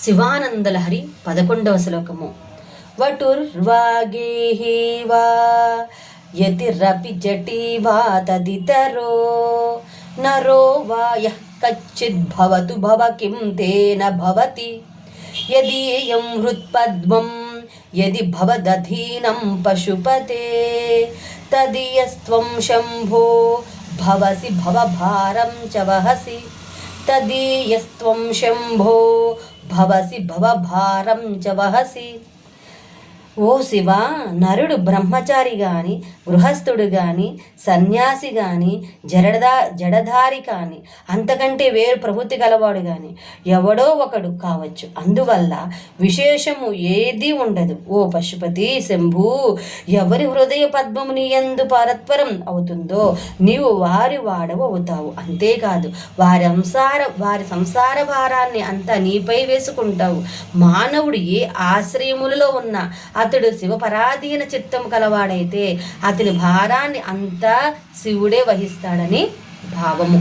శివానందలహరి 11వ శ్లోకము. వటుర్వాగేహి వా యతిరపి జటి వా తదితరో నరో వా యః కచ్చిద్భవతు భవ కిం తేన భవతి యదీయం హృత్పద్మం యది భవదధీనం పశుపతే తదీయస్త్వం శంభో భవసి భవభారం చ వహసి తదీయస్త్వం శంభో భవసి భవభారం చ వహసి. ఓ శివ, నరుడు బ్రహ్మచారి గాని, గృహస్థుడు గాని, సన్యాసి గాని, జడధారి కాని, అంతకంటే వేరు ప్రవృత్తి గలవాడు గాని ఎవడో ఒకడు కావచ్చు. అందువల్ల విశేషము ఏదీ ఉండదు. ఓ పశుపతి శంభు, ఎవరి హృదయ పద్మము నీ యందు పరత్వరం అవుతుందో నీవు వారి వాడవు అవుతావు. అంతేకాదు వారి సంసార భారాన్ని అంతా నీపై వేసుకుంటావు. మానవుడు ఏ ఆశ్రయములలో ఉన్నా అతడు శివపరాధీన చిత్తం కలవాడైతే అతని భారాన్ని అంతా శివుడే వహిస్తాడని భావము.